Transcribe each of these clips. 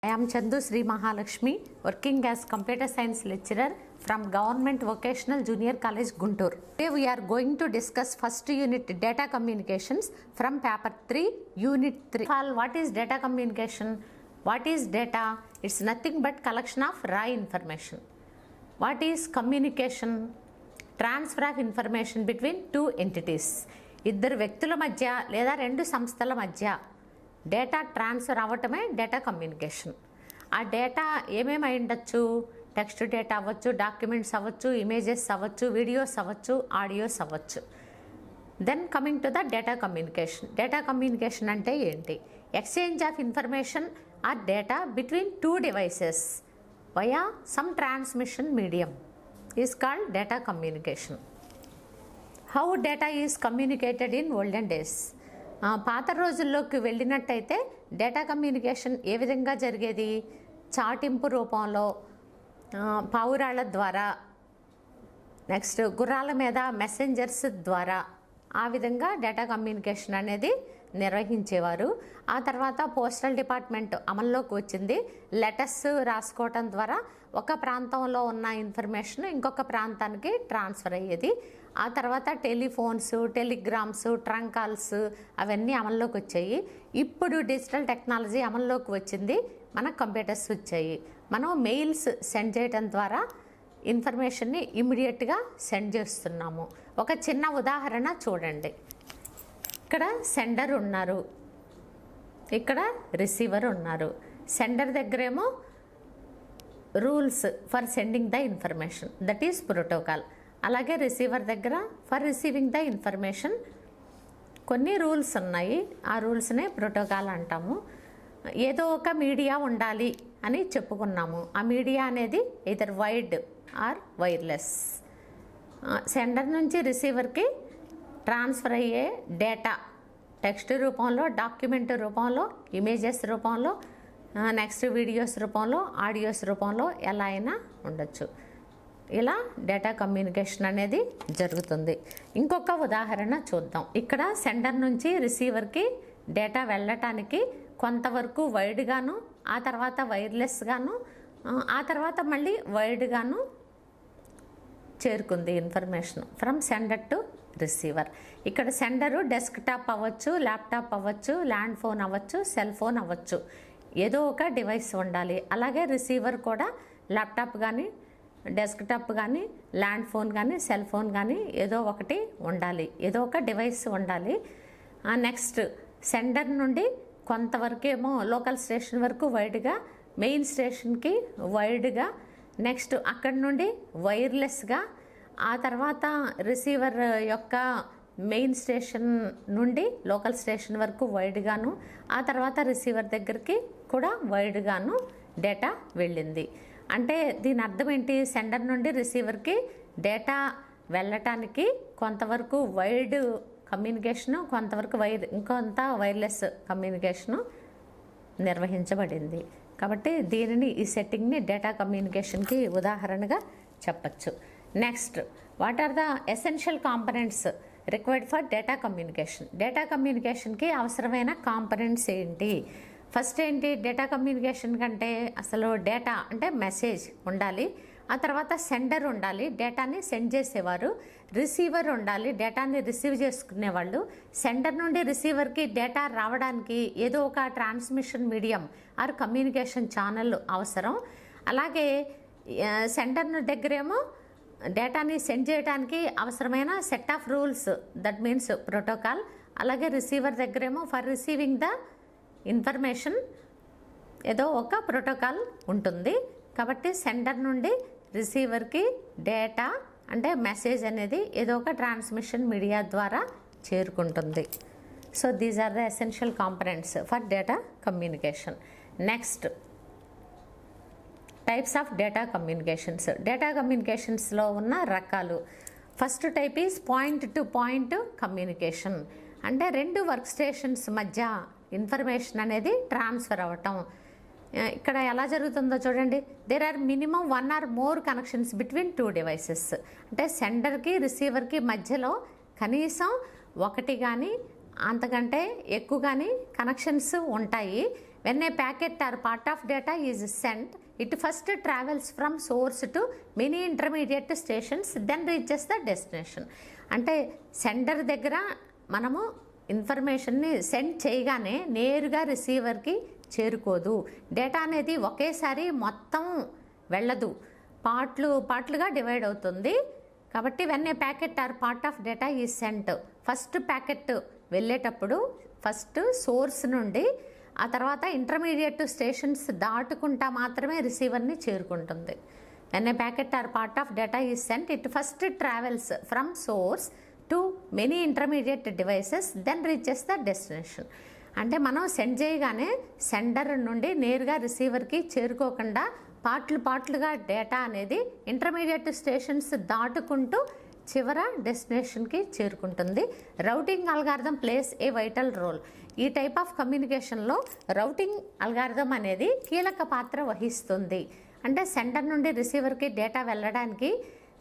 I am Chandu Sri Mahalakshmi, working as computer science lecturer from Government Vocational Junior College, Guntur. Today we are going to discuss first unit data communications from paper 3, unit 3. What is data communication? What is data? It's nothing but collection of raw information. What is communication? Transfer of information between two entities. ఇద్దరు వ్యక్తుల మధ్య లేదా రెండు సంస్థల మధ్య data transfer అవ్వటమే data communication. ఆ data ఏమేమి అయి ఉండొచ్చు? టెక్స్ట్ డేటా అవ్వచ్చు, డాక్యుమెంట్స్ అవ్వచ్చు, ఇమేజెస్ అవ్వచ్చు, వీడియోస్ అవ్వచ్చు, ఆడియోస్ అవ్వచ్చు. Then coming to the data communication. Data communication అంటే ఏంటి? Exchange of information or data between two devices via some transmission medium is called data communication. How data is communicated in olden days. పాత రోజుల్లోకి వెళ్ళినట్టయితే data communication ఏ విధంగా జరిగేది? చాటింపు రూపంలో, పావురాళ్ళ ద్వారా, నెక్స్ట్ గుర్రాల మీద మెసెంజర్స్ ద్వారా ఆ విధంగా డేటా కమ్యూనికేషన్ అనేది నిర్వహించేవారు. ఆ తర్వాత పోస్టల్ డిపార్ట్మెంట్ అమల్లోకి వచ్చింది. లెటర్స్ రాసుకోవటం ద్వారా ఒక ప్రాంతంలో ఉన్న ఇన్ఫర్మేషన్ ఇంకొక ప్రాంతానికి ట్రాన్స్ఫర్ అయ్యేది. ఆ తర్వాత టెలిఫోన్స్, టెలిగ్రామ్స్, ట్రంక్ కాల్స్ అవన్నీ అమల్లోకి వచ్చాయి. ఇప్పుడు డిజిటల్ టెక్నాలజీ అమల్లోకి వచ్చింది, మనకు కంప్యూటర్స్ వచ్చాయి. మనం మెయిల్స్ సెండ్ చేయడం ద్వారా ఇన్ఫర్మేషన్ని ఇమ్మీడియట్గా సెండ్ చేస్తున్నాము. ఒక చిన్న ఉదాహరణ చూడండి. ఇక్కడ సెండర్ ఉన్నారు, ఇక్కడ రిసీవర్ ఉన్నారు. సెండర్ దగ్గరేమో rules for sending the information, that is protocol. అలాగే రిసీవర్ దగ్గర ఫర్ రిసీవింగ్ ద ఇన్ఫర్మేషన్ కొన్ని రూల్స్ ఉన్నాయి. ఆ రూల్స్నే ప్రోటోకాల్ అంటాము. ఏదో ఒక మీడియా ఉండాలి అని చెప్పుకున్నాము. ఆ మీడియా అనేది either wired or wireless. Sender నుంచి రిసీవర్కి ట్రాన్స్ఫర్ అయ్యే డేటా టెక్స్ట్ రూపంలో, డాక్యుమెంట్ రూపంలో, ఇమేజెస్ రూపంలో, నెక్స్ట్ వీడియోస్ రూపంలో, ఆడియోస్ రూపంలో ఎలా అయినా ఉండొచ్చు. ఇలా డేటా కమ్యూనికేషన్ అనేది జరుగుతుంది. ఇంకొక ఉదాహరణ చూద్దాం. ఇక్కడ సెండర్ నుంచి రిసీవర్కి డేటా వెళ్ళటానికి కొంతవరకు వైడ్గాను, ఆ తర్వాత వైర్లెస్గాను, ఆ తర్వాత మళ్ళీ వైడ్గాను చేరుకుంది information from sender to receiver. ఇక్కడ సెండరు డెస్క్టాప్ అవ్వచ్చు, ల్యాప్టాప్ అవ్వచ్చు, ల్యాండ్ ఫోన్ అవ్వచ్చు, సెల్ ఫోన్ అవ్వచ్చు, ఏదో ఒక డివైస్ ఉండాలి. అలాగే రిసీవర్ కూడా ల్యాప్టాప్ కానీ, డెస్క్టాప్ కానీ, ల్యాండ్ ఫోన్ కానీ, సెల్ ఫోన్ కానీ ఏదో ఒకటి ఉండాలి, ఏదో ఒక డివైస్ ఉండాలి. నెక్స్ట్ సెండర్ నుండి కొంతవరకు ఏమో లోకల్ స్టేషన్ వరకు వైడ్గా, మెయిన్ స్టేషన్కి వైడ్గా, నెక్స్ట్ అక్కడి నుండి వైర్లెస్గా, ఆ తర్వాత రిసీవర్ యొక్క మెయిన్ స్టేషన్ నుండి లోకల్ స్టేషన్ వరకు వైడ్గాను, ఆ తర్వాత రిసీవర్ దగ్గరికి కూడా వైడ్గాను డేటా వెళ్ళింది. అంటే దీని అర్థం ఏంటి? సెండర్ నుండి రిసీవర్కి డేటా వెళ్ళటానికి కొంతవరకు వైడ్ కమ్యూనికేషను, కొంతవరకు ఇంకొంత వైర్లెస్ కమ్యూనికేషను నిర్వహించబడింది. కాబట్టి దీనిని, ఈ సెట్టింగ్ని డేటా కమ్యూనికేషన్కి ఉదాహరణగా చెప్పచ్చు. Next, what are the essential components required for data communication? Data కమ్యూనికేషన్కి అవసరమైన కాంపనెంట్స్ ఏంటి? ఫస్ట్ ఏంటి? డేటా కమ్యూనికేషన్ కంటే అసలు డేటా అంటే మెసేజ్ ఉండాలి, ఆ తర్వాత సెండర్ ఉండాలి, డేటాని సెండ్ చేసేవారు, రిసీవర్ ఉండాలి, డేటాని రిసీవ్ చేసుకునేవాళ్ళు. సెండర్ నుండి రిసీవర్కి డేటా రావడానికి ఏదో ఒక transmission medium or communication channel అవసరం. అలాగే సెండర్ దగ్గరేమో డేటాని సెండ్ చేయడానికి అవసరమైన set of rules, that means protocol. అలాగే రిసీవర్ దగ్గరేమో ఫర్ రిసీవింగ్ ద ఇన్ఫర్మేషన్ ఏదో ఒక ప్రోటోకాల్ ఉంటుంది. కాబట్టి సెండర్ నుండి రిసీవర్కి డేటా అంటే మెసేజ్ అనేది ఏదో ఒక ట్రాన్స్మిషన్ మీడియా ద్వారా చేరుకుంటుంది. So these are the essential components for data communication. Next, types of data communications. Data కమ్యూనికేషన్స్లో ఉన్న రకాలు. First type is point to point communication. అంటే రెండు వర్క్ స్టేషన్స్ మధ్య ఇన్ఫర్మేషన్ అనేది ట్రాన్స్ఫర్ అవ్వటం. ఇక్కడ ఎలా జరుగుతుందో చూడండి. There are minimum 1 or more connections between two devices. అంటే సెండర్కి రిసీవర్కి మధ్యలో కనీసం ఒకటి కానీ అంతకంటే ఎక్కువ కానీ కనెక్షన్స్ ఉంటాయి. When a packet or part of data is sent, it first travels from source to many intermediate stations, then reaches the destination. అంటే సెండర్ దగ్గర మనము ఇన్ఫర్మేషన్ని సెండ్ చేయగానే నేరుగా రిసీవర్కి చేరుకోదు. డేటా అనేది ఒకేసారి మొత్తం వెళ్ళదు, పార్ట్లుగా డివైడ్ అవుతుంది. కాబట్టి when a packet or part of data is sent, first packet వెళ్ళేటప్పుడు ఫస్ట్ సోర్స్ నుండి ఆ తర్వాత ఇంటర్మీడియట్ స్టేషన్స్ దాటుకుంటా మాత్రమే రిసీవర్ని చేరుకుంటుంది. When a packet or part of data is sent, it first travels from source to many intermediate devices, then reaches the destination. అంటే మనం సెండ్ చేయగానే సెండర్ నుండి నేరుగా రిసీవర్కి చేరుకోకుండా పార్ట్లుగా డేటా అనేది ఇంటర్మీడియట్ స్టేషన్స్ దాటుకుంటూ చివర డెస్టినేషన్కి చేరుకుంటుంది. రౌటింగ్ అల్గారిథం ప్లేస్ ఏ వైటల్ రోల్. ఈ టైప్ ఆఫ్ కమ్యూనికేషన్లో రౌటింగ్ అల్గారిథం అనేది కీలక పాత్ర వహిస్తుంది. అంటే సెంటర్ నుండి రిసీవర్కి డేటా వెళ్ళడానికి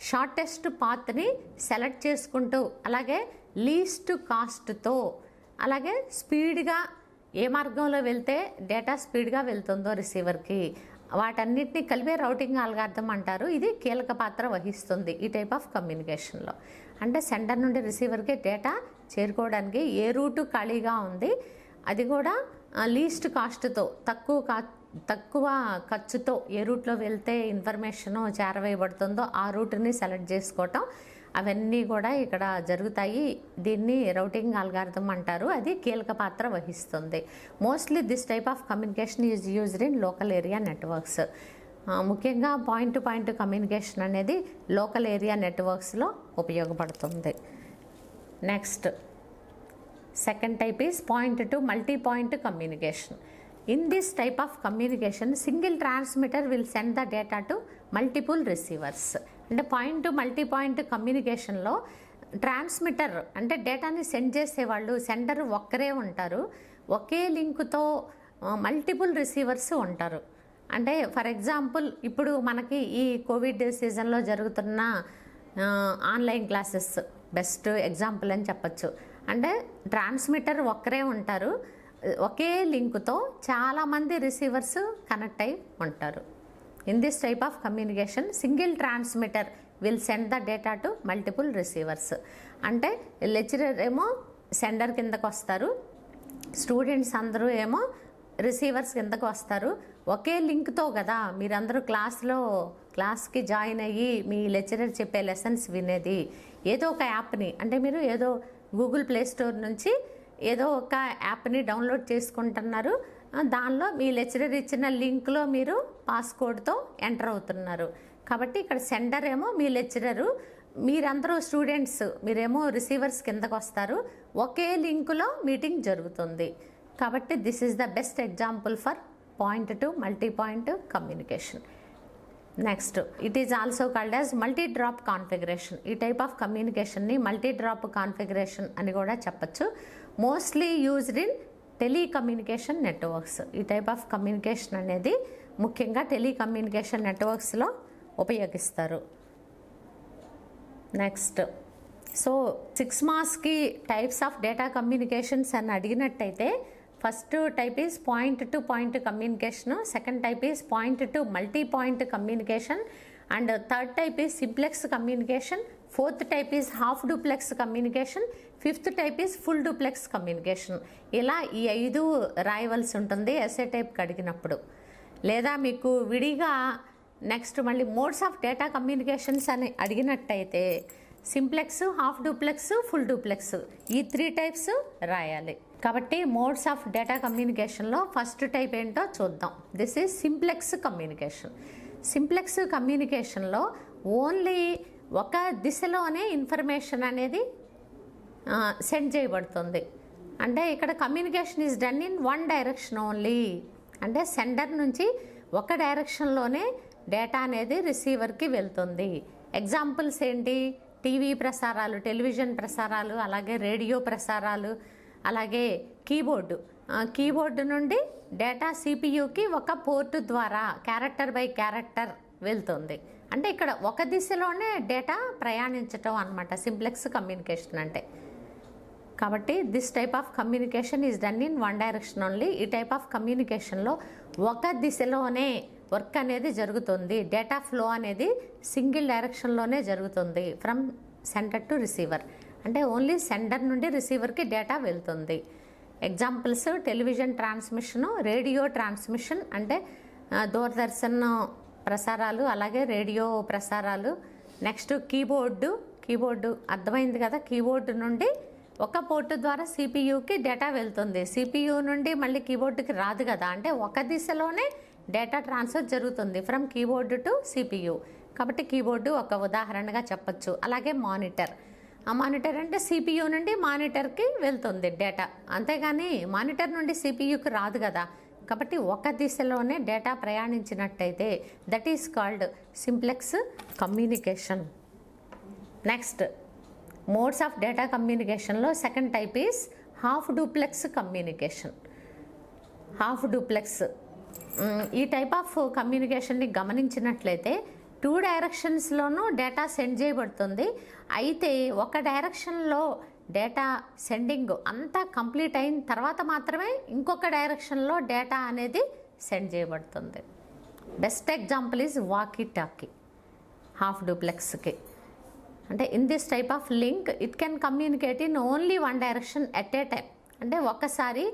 షార్టెస్ట్ పాత్ని సెలెక్ట్ చేసుకుంటూ, అలాగే లీస్ట్ కాస్ట్తో, అలాగే స్పీడ్గా ఏ మార్గంలో వెళ్తే డేటా స్పీడ్గా వెళ్తుందో రిసీవర్కి, వాటన్నిటిని కలిపే రౌటింగ్ అల్గారిథం అంటారు. ఇది కీలక పాత్ర వహిస్తుంది ఈ టైప్ ఆఫ్ కమ్యూనికేషన్లో. అంటే సెంటర్ నుండి రిసీవర్కి డేటా చేరుకోవడానికి ఏ రూటు ఖాళీగా ఉంది, అది కూడా లీస్ట్ కాస్ట్తో, తక్కువ ఖర్చుతో ఏ రూట్లో వెళ్తే ఇన్ఫర్మేషన్ చేరవేయబడుతుందో ఆ రూట్ని సెలెక్ట్ చేసుకోవటం, అవన్నీ కూడా ఇక్కడ జరుగుతాయి. దీన్ని రౌటింగ్ అల్గారిథం అంటారు. అది కీలక పాత్ర వహిస్తుంది. Mostly this type of communication is used in local area networks. ముఖ్యంగా పాయింట్ టు పాయింట్ కమ్యూనికేషన్ అనేది లోకల్ ఏరియా నెట్వర్క్స్లో ఉపయోగపడుతుంది. Next second type is point to multi point communication. In this type of communication, single transmitter will send the data to multiple receivers. అంటే point to multi point కమ్యూనికేషన్లో transmitter అంటే డేటాని send చేసేవాళ్ళు, sender ఒక్కరే ఉంటారు. ఒకే లింకుతో multiple receivers ఉంటారు. అంటే for example ఇప్పుడు మనకి ఈ కోవిడ్ సీజన్లో జరుగుతున్న ఆన్లైన్ క్లాసెస్ బెస్ట్ ఎగ్జాంపుల్ అని చెప్పచ్చు. అంటే ట్రాన్స్మిటర్ ఒక్కరే ఉంటారు, ఒకే లింకుతో చాలామంది రిసీవర్స్ కనెక్ట్ అయి ఉంటారు. In this type of communication single transmitter will send the data to multiple receivers. అంటే లెక్చరర్ ఏమో సెండర్ కిందకు వస్తారు, స్టూడెంట్స్ అందరూ ఏమో రిసీవర్స్ కిందకు వస్తారు. ఒకే లింక్తో కదా మీరందరూ క్లాస్కి జాయిన్ అయ్యి మీ లెక్చరర్ చెప్పే లెసన్స్ వినేది. ఏదో ఒక యాప్ని, అంటే మీరు ఏదో గూగుల్ ప్లే స్టోర్ నుంచి ఏదో ఒక యాప్ని డౌన్లోడ్ చేసుకుంటున్నారు, దానిలో మీ లెక్చరర్ ఇచ్చిన లింక్లో మీరు పాస్కోడ్తో ఎంటర్ అవుతున్నారు. కాబట్టి ఇక్కడ సెండర్ ఏమో మీ లెక్చరరు, మీరందరూ స్టూడెంట్స్, మీరేమో రిసీవర్స్ కిందకు వస్తారు. ఒకే లింకులో మీటింగ్ జరుగుతుంది. కాబట్టి this is the best example for point to multi point communication. Next it is also called as multi drop configuration. ఈ టైప్ ఆఫ్ కమ్యూనికేషన్ని మల్టీ డ్రాప్ కాన్ఫిగరేషన్ అని కూడా చెప్పచ్చు. Mostly used in telecommunication networks. ఈ type of communication అనేది ముఖ్యంగా telecommunication నెట్వర్క్స్లో ఉపయోగిస్తారు. Next so 6 మార్క్స్కి టైప్స్ ఆఫ్ డేటా కమ్యూనికేషన్స్ అని అడిగినట్టయితే first type is point to point communication, second type is point to multi point communication, and third type is simplex communication, fourth type is half duplex communication, fifth type is full duplex communication. ఇలా ఈ 5 రాయవలసి ఉంటుంది SA టైప్కి అడిగినప్పుడు. లేదా మీకు విడిగా next మళ్ళీ modes of data communications అని అడిగినట్టయితే simplex, half duplex, full duplex ఈ 3 టైప్స్ రాయాలి. కాబట్టి మోడ్స్ ఆఫ్ డేటా కమ్యూనికేషన్లో ఫస్ట్ టైప్ ఏంటో చూద్దాం. This is simplex communication. Simplex కమ్యూనికేషన్లో ఓన్లీ ఒక దిశలోనే ఇన్ఫర్మేషన్ అనేది సెండ్ చేయబడుతుంది. అంటే ఇక్కడ communication is done in one direction only. అంటే సెండర్ నుంచి ఒక డైరెక్షన్లోనే డేటా అనేది రిసీవర్కి వెళ్తుంది. ఎగ్జాంపుల్స్ ఏంటి? టీవీ ప్రసారాలు, టెలివిజన్ ప్రసారాలు, అలాగే రేడియో ప్రసారాలు, అలాగే కీబోర్డు నుండి డేటా సిపియుకి ఒక పోర్టు ద్వారా క్యారెక్టర్ బై క్యారెక్టర్ వెళ్తుంది. అంటే ఇక్కడ ఒక దిశలోనే డేటా ప్రయాణించటం అన్నమాట సింప్లెక్స్ కమ్యూనికేషన్ అంటే. కాబట్టి this type of communication is done in one direction only. ఈ టైప్ ఆఫ్ కమ్యూనికేషన్లో ఒక దిశలోనే వర్క్ అనేది జరుగుతుంది. డేటా ఫ్లో అనేది సింగిల్ డైరెక్షన్లోనే జరుగుతుంది ఫ్రమ్ సెండర్ టు రిసీవర్. అంటే ఓన్లీ సెండర్ నుండి రిసీవర్కి డేటా వెళ్తుంది. Examples television transmission, radio transmission అంటే దూరదర్శన్ ప్రసారాలు, అలాగే రేడియో ప్రసారాలు. నెక్స్ట్ కీబోర్డు అర్థమైంది కదా. కీబోర్డు నుండి ఒక పోర్టు ద్వారా సిపియుకి డేటా వెళ్తుంది. సిపియు నుండి మళ్ళీ కీబోర్డుకి రాదు కదా. అంటే ఒక దిశలోనే డేటా ట్రాన్స్ఫర్ జరుగుతుంది ఫ్రమ్ కీబోర్డు టు సిపియు. కాబట్టి కీబోర్డు ఒక ఉదాహరణగా చెప్పచ్చు. అలాగే మానిటర్, ఆ మానిటర్ అంటే సిపియు నుండి మానిటర్కి వెళ్తుంది డేటా, అంతేగాని మానిటర్ నుండి సిపియుకి రాదు కదా. కాబట్టి ఒక దిశలోనే డేటా ప్రయాణించినట్టయితే that is called simplex communication. Next modes of data కమ్యూనికేషన్లో second type is half duplex communication. Half duplex ఈ టైప్ ఆఫ్ కమ్యూనికేషన్ని గమనించినట్లయితే 2 డైరెక్షన్స్లోనూ డేటా సెండ్ చేయబడుతుంది. అయితే ఒక డైరెక్షన్లో డేటా సెండింగ్ అంతా కంప్లీట్ అయిన తర్వాత మాత్రమే ఇంకొక డైరెక్షన్లో డేటా అనేది సెండ్ చేయబడుతుంది. Best example is walkie talkie half డూప్లెక్స్కి. అంటే in this type of link it can communicate in only one direction at a time. అంటే ఒకసారి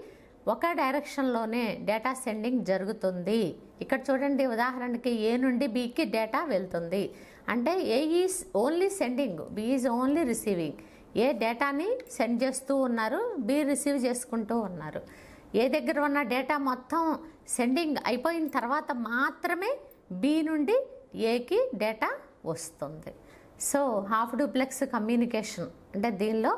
ఒక డైరెక్షన్లోనే డేటా సెండింగ్ జరుగుతుంది. ఇక్కడ చూడండి, ఉదాహరణకి ఏ నుండి బికి డేటా వెళ్తుంది. అంటే A is only sending, B is only receiving. A డేటాని సెండ్ చేస్తూ ఉన్నారు, బి రిసీవ్ చేసుకుంటూ ఉన్నారు. ఏ దగ్గర ఉన్న డేటా మొత్తం సెండింగ్ అయిపోయిన తర్వాత మాత్రమే బి నుండి ఏకి డేటా వస్తుంది. సో హాఫ్ డూప్లెక్స్ కమ్యూనికేషన్ అంటే దీనిలో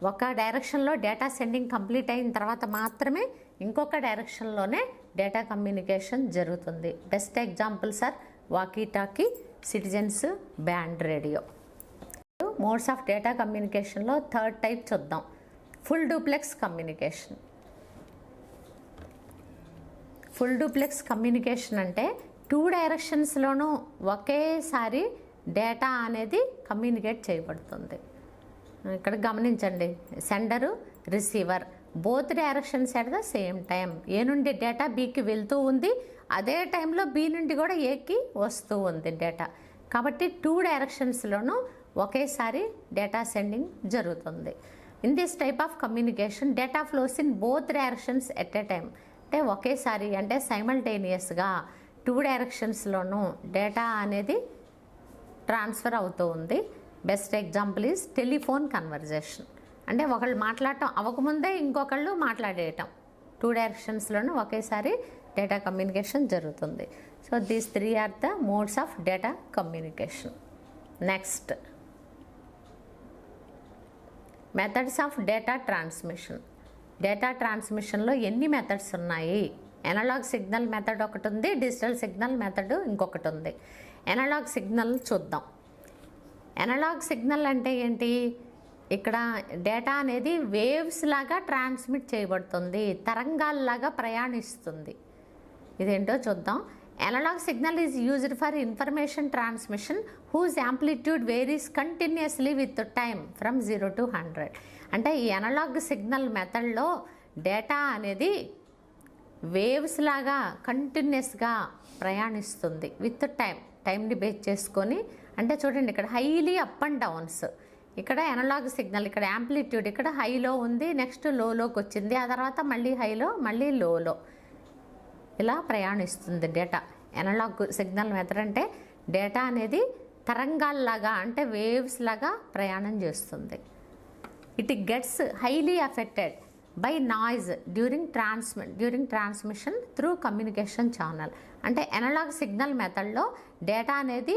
ఒక డైరెక్షన్లో డేటా సెండింగ్ కంప్లీట్ అయిన తర్వాత మాత్రమే ఇంకొక డైరెక్షన్లోనే డేటా కమ్యూనికేషన్ జరుగుతుంది. Best examples are walkie talkie, citizens, band radio. Modes of data కమ్యూనికేషన్లో థర్డ్ టైప్ చూద్దాం, full duplex communication. Full duplex communication అంటే 2 డైరెక్షన్స్లోనూ ఒకేసారి డేటా అనేది కమ్యూనికేట్ చేయబడుతుంది. ఇక్కడ గమనించండి, sender, receiver both directions at the same time. A నుండి డేటా బికి వెళ్తూ ఉంది, అదే టైంలో బి నుండి కూడా ఏకి వస్తూ ఉంది డేటా. కాబట్టి 2 డైరెక్షన్స్లోనూ ఒకేసారి డేటా సెండింగ్ జరుగుతుంది. In this type of communication data flows in both directions at a time. అంటే ఒకేసారి అంటే సైమల్టేనియస్గా 2 డైరెక్షన్స్లోనూ డేటా అనేది ట్రాన్స్ఫర్ అవుతూ ఉంది. Best example is telephone conversation. అంటే ఒకళ్ళు మాట్లాడటం అవ్వకముందే ఇంకొకళ్ళు మాట్లాడేయటం. 2 డైరెక్షన్స్లోనూ ఒకేసారి డేటా కమ్యూనికేషన్ జరుగుతుంది. So these 3 are the modes of data communication. Next methods of data transmission. Data ట్రాన్స్మిషన్లో ఎన్ని మెథడ్స్ ఉన్నాయి? ఎనలాగ్ సిగ్నల్ మెథడ్ ఒకటి ఉంది, డిజిటల్ సిగ్నల్ మెథడ్ ఇంకొకటి ఉంది. ఎనలాగ్ సిగ్నల్ చూద్దాం. ఎనలాగ్ సిగ్నల్ అంటే ఏంటి? ఇక్కడ డేటా అనేది వేవ్స్ లాగా ట్రాన్స్మిట్ చేయబడుతుంది, తరంగాల్లాగా ప్రయాణిస్తుంది. ఇదేంటో చూద్దాం. Analog signal is used for information transmission whose amplitude varies continuously with time from 0 to 100. అంటే ఈ ఎనలాగ్ సిగ్నల్ మెథడ్లో డేటా అనేది వేవ్స్ లాగా కంటిన్యూస్గా ప్రయాణిస్తుంది విత్ టైంని బేస్ చేసుకొని. అంటే చూడండి, ఇక్కడ హైలీ అప్ అండ్ డౌన్స్. ఇక్కడ ఎనలాగ్ సిగ్నల్, ఇక్కడ యాంప్లిట్యూడ్ ఇక్కడ హైలో ఉంది, నెక్స్ట్ లోలోకి వచ్చింది, ఆ తర్వాత మళ్ళీ హైలో, మళ్ళీ లోలో, ఇలా ప్రయాణిస్తుంది డేటా. ఎనలాగ్ సిగ్నల్ మెథడ్ అంటే డేటా అనేది తరంగాల్లాగా అంటే వేవ్స్ లాగా ప్రయాణం చేస్తుంది. It gets highly affected by noise during transmission through communication channel. అంటే ఎనలాగ్ సిగ్నల్ మెథడ్లో డేటా అనేది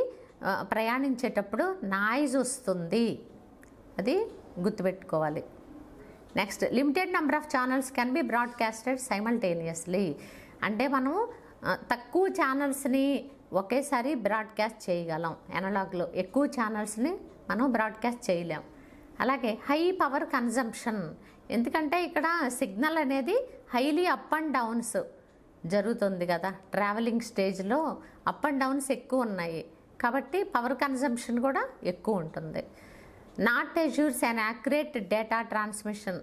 ప్రయాణించేటప్పుడు నాయిస్ వస్తుంది, అది గుర్తుపెట్టుకోవాలి. Next limited number of channels can be broadcasted simultaneously. అంటే మనం తక్కువ ఛానల్స్ని ఒకేసారి బ్రాడ్కాస్ట్ చేయగలం. ఎనలాగ్లో ఎక్కువ ఛానల్స్ని మనం బ్రాడ్కాస్ట్ చేయలేం. అలాగే హై పవర్ కన్జంప్షన్, ఎందుకంటే ఇక్కడ సిగ్నల్ అనేది హైలీ అప్ అండ్ డౌన్స్ జరుగుతుంది కదా, ట్రావెలింగ్ స్టేజ్లో అప్ అండ్ డౌన్స్ ఎక్కువ ఉన్నాయి కాబట్టి పవర్ కన్జంప్షన్ కూడా ఎక్కువ ఉంటుంది. Not assures an accurate data transmission,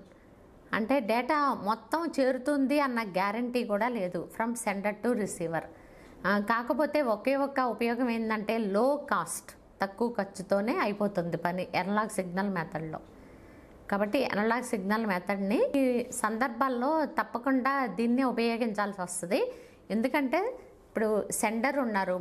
అంటే డేటా మొత్తం చేరుతుంది అన్న గ్యారంటీ కూడా లేదు ఫ్రమ్ సెండర్ టు రిసీవర్. కాకపోతే ఒకే ఒక్క ఉపయోగం ఏంటంటే లో కాస్ట్, తక్కువ ఖర్చుతోనే అయిపోతుంది పని ఎనలాగ్ సిగ్నల్ మెథడ్లో. కాబట్టి ఎనలాగ్ సిగ్నల్ మెథడ్ని ఈ సందర్భాల్లో తప్పకుండా దీన్నే ఉపయోగించాల్సి వస్తుంది. ఎందుకంటే ఇప్పుడు సెండర్ ఉన్నారు,